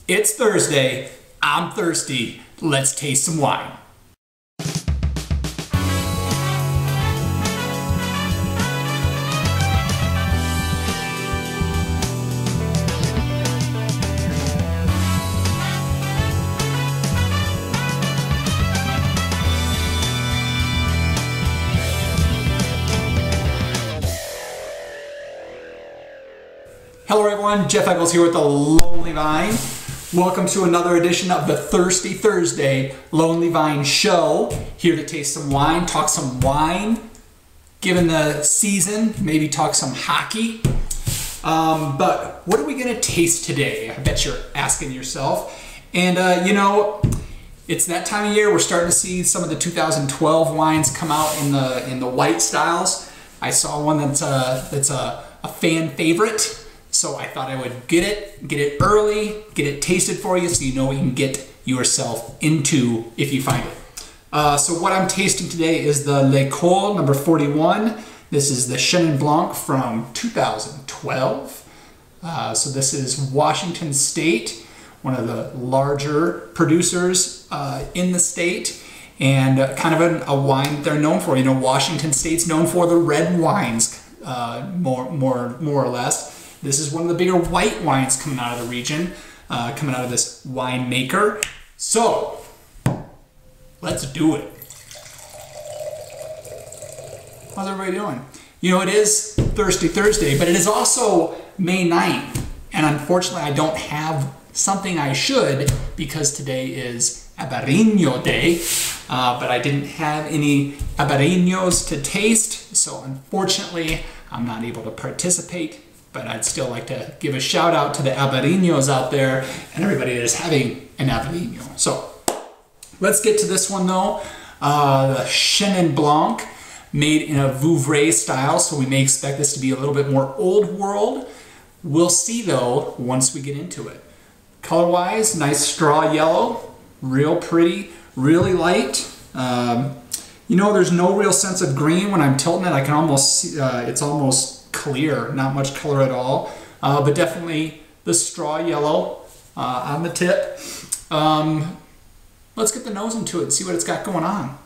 It's Thursday. I'm thirsty. Let's taste some wine. Hello everyone, Jeff Eccles here with the Lonely Vine. Welcome to another edition of the Thirsty Thursday Lonely Vine Show. Here to taste some wine, talk some wine, given the season, maybe talk some hockey. But what are we gonna taste today? I bet you're asking yourself. And you know, it's that time of year, we're starting to see some of the 2012 wines come out in the white styles. I saw one that's a fan favorite. So I thought I would get it early, get it tasted for you so you know what you can get yourself into if you find it. So what I'm tasting today is the L'École number 41. This is the Chenin Blanc from 2012. So this is Washington State, one of the larger producers in the state, and kind of a wine they're known for. You know, Washington State's known for the red wines, more or less. This is one of the bigger white wines coming out of the region, coming out of this winemaker. So, let's do it. How's everybody doing? You know, it is Thirsty Thursday, but it is also May 9th. And unfortunately, I don't have something I should because today is Albarino Day. But I didn't have any Albarinos to taste, so unfortunately, I'm not able to participate. But I'd still like to give a shout out to the Albarinos out there and everybody that is having an Albarino. So let's get to this one though. The Chenin Blanc, made in a Vouvray style, so we may expect this to be a little bit more old world. We'll see though once we get into it. Color-wise, nice straw yellow, real pretty, really light. You know, there's no real sense of green when I'm tilting it. I can almost see, it's almost clear, not much color at all, but definitely the straw yellow on the tip. Let's get the nose into it and see what it's got going on.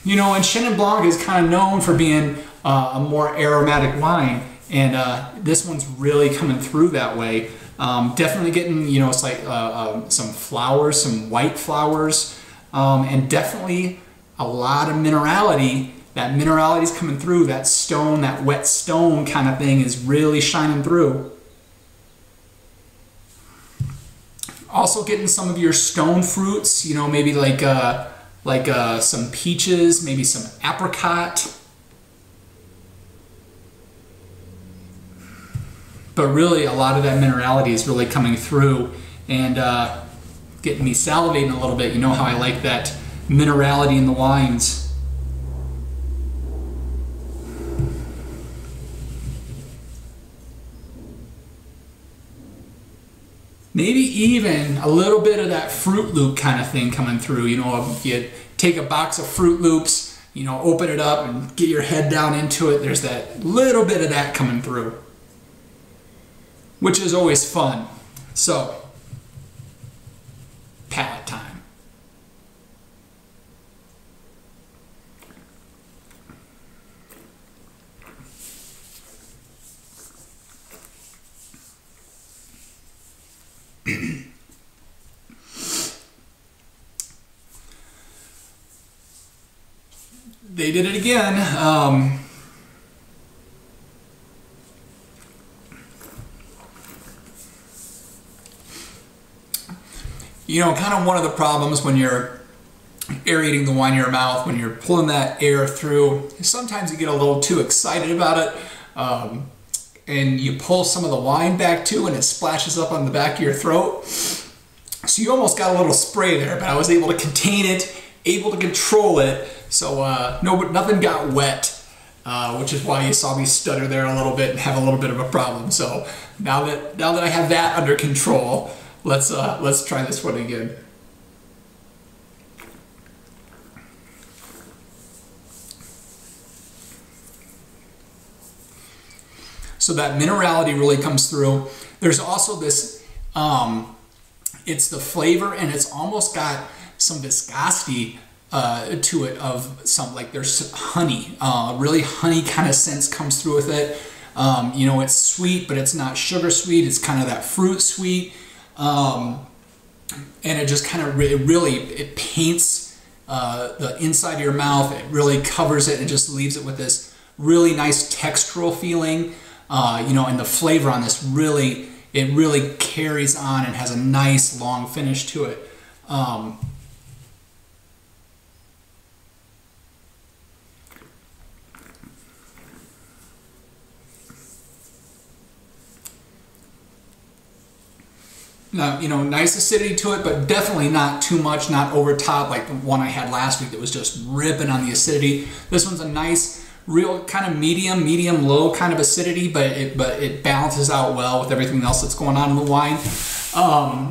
You know, and Chenin Blanc is kind of known for being a more aromatic wine, and this one's really coming through that way. Definitely getting, you know, it's like some flowers, some white flowers, and definitely a lot of minerality. That minerality is coming through, that stone, that wet stone kind of thing is really shining through. Also getting some of your stone fruits, you know, maybe like some peaches, maybe some apricot. But really a lot of that minerality is really coming through and getting me salivating a little bit. You know how I like that minerality in the wines. Maybe even a little bit of that Fruit Loop kind of thing coming through. You know, if you take a box of Fruit Loops, you know, open it up and get your head down into it, there's that little bit of that coming through, which is always fun. So, palate time. They did it again. You know, kind of one of the problems when you're aerating the wine in your mouth, when you're pulling that air through, sometimes you get a little too excited about it, and you pull some of the wine back too, and it splashes up on the back of your throat. So you almost got a little spray there, but I was able to contain it, able to control it, so nothing got wet, which is why you saw me stutter there a little bit and have a little bit of a problem. So now that I have that under control, let's try this one again. So that minerality really comes through. There's also this, it's the flavor, and it's almost got some viscosity to it, of some, like there's honey, really honey kind of sense comes through with it. You know, it's sweet, but it's not sugar sweet. It's kind of that fruit sweet. And it just kind of it paints the inside of your mouth. It really covers it and just leaves it with this really nice textural feeling. You know, and the flavor on this really carries on and has a nice long finish to it. Now, you know, nice acidity to it, but definitely not too much, not over top like the one I had last week that was just ripping on the acidity. This one's a nice, real kind of medium low kind of acidity, but it balances out well with everything else that's going on in the wine.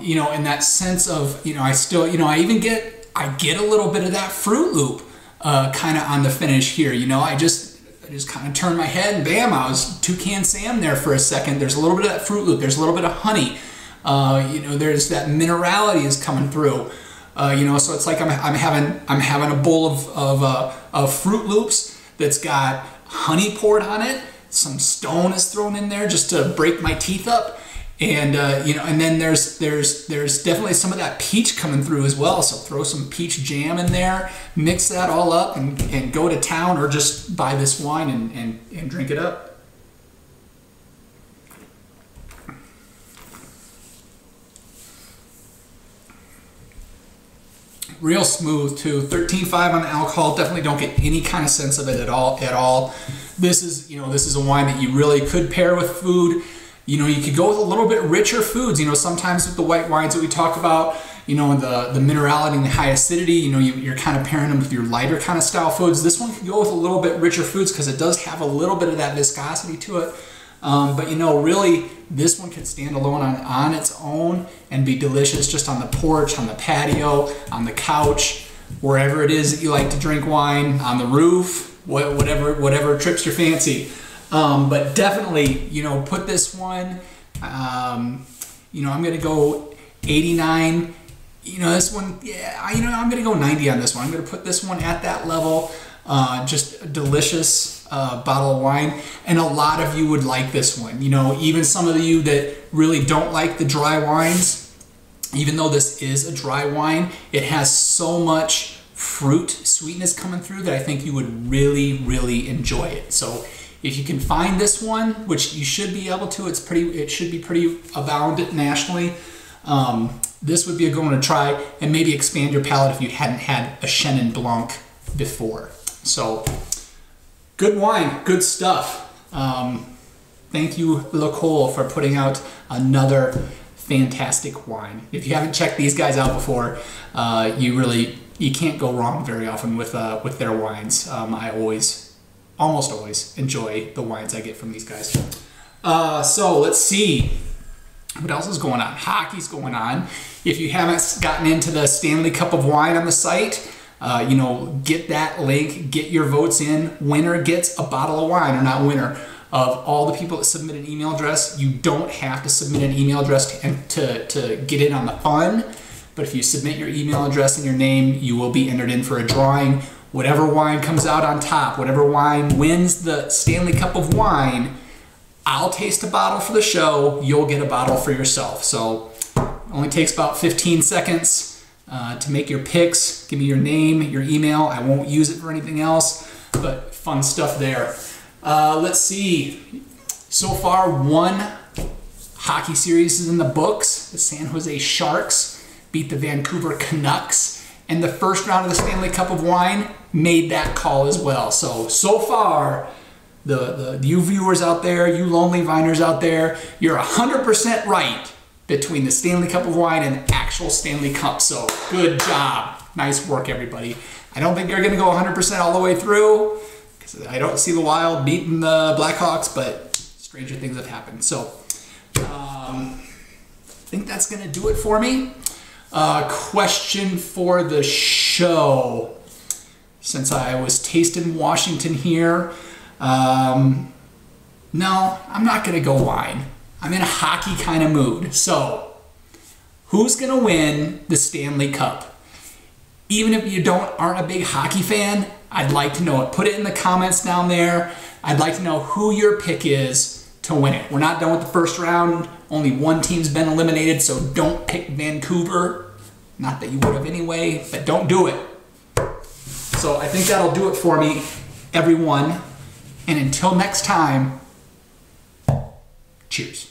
You know, in that sense of, you know, I still, you know, I get a little bit of that Fruit Loop kind of on the finish here. You know, I just kind of turned my head and bam, I was Toucan Sam there for a second. There's a little bit of that Fruit Loop. There's a little bit of honey. You know, there's that minerality is coming through. You know, so it's like I'm having a bowl of Fruit Loops that's got honey poured on it. Some stone is thrown in there just to break my teeth up, and you know, and then there's definitely some of that peach coming through as well. So throw some peach jam in there, mix that all up, and go to town, or just buy this wine and drink it up. Real smooth too. 13.5 on the alcohol. Definitely don't get any kind of sense of it at all. This is, you know, this is a wine that you really could pair with food. You know, you could go with a little bit richer foods. You know, sometimes with the white wines that we talk about, you know, the minerality and the high acidity, you know, you're kind of pairing them with your lighter kind of style foods. This one could go with a little bit richer foods because it does have a little bit of that viscosity to it. But you know, really, this one can stand alone on its own and be delicious just on the porch, on the patio, on the couch, wherever it is that you like to drink wine, on the roof, whatever trips your fancy. But definitely, you know, put this one, you know, I'm going to go 89. You know, this one, yeah, you know, I'm going to go 90 on this one. I'm going to put this one at that level. Just a delicious bottle of wine, and a lot of you would like this one. You know, even some of you that really don't like the dry wines, even though this is a dry wine, it has so much fruit sweetness coming through that I think you would really enjoy it. So if you can find this one, which you should be able to, it should be pretty abound nationally. This would be a good one to try, and maybe expand your palate if you hadn't had a Chenin Blanc before. So, good wine, good stuff. Thank you, Le Col, for putting out another fantastic wine. If you haven't checked these guys out before, you can't go wrong very often with their wines. I almost always enjoy the wines I get from these guys. So let's see. What else is going on? Hockey's going on. If you haven't gotten into the Stanley Cup of Wine on the site, you know, get that link, get your votes in. Winner gets a bottle of wine, or not winner. Of all the people that submit an email address, you don't have to submit an email address to get in on the fun. But if you submit your email address and your name, you will be entered in for a drawing. Whatever wine comes out on top, whatever wine wins the Stanley Cup of Wine, I'll taste a bottle for the show. You'll get a bottle for yourself. So it only takes about 15 seconds. To make your picks. Give me your name, your email. I won't use it for anything else, but fun stuff there. Let's see. So far, one hockey series is in the books. The San Jose Sharks beat the Vancouver Canucks, and the first round of the Stanley Cup of Wine made that call as well. So far, you viewers out there, you lonely viners out there, you're 100% right between the Stanley Cup of Wine and actual Stanley Cup. So good job. Nice work, everybody. I don't think you're going to go 100% all the way through, because I don't see the Wild beating the Blackhawks, but stranger things have happened. So I think that's going to do it for me. Question for the show. Since I was tasting Washington here, No, I'm not going to go wine. I'm in a hockey kind of mood. So, who's going to win the Stanley Cup? Even if you aren't a big hockey fan, I'd like to know it. Put it in the comments down there. I'd like to know who your pick is to win it. We're not done with the first round. Only one team's been eliminated, so don't pick Vancouver. Not that you would have anyway, but don't do it. So I think that'll do it for me, everyone. And until next time, cheers.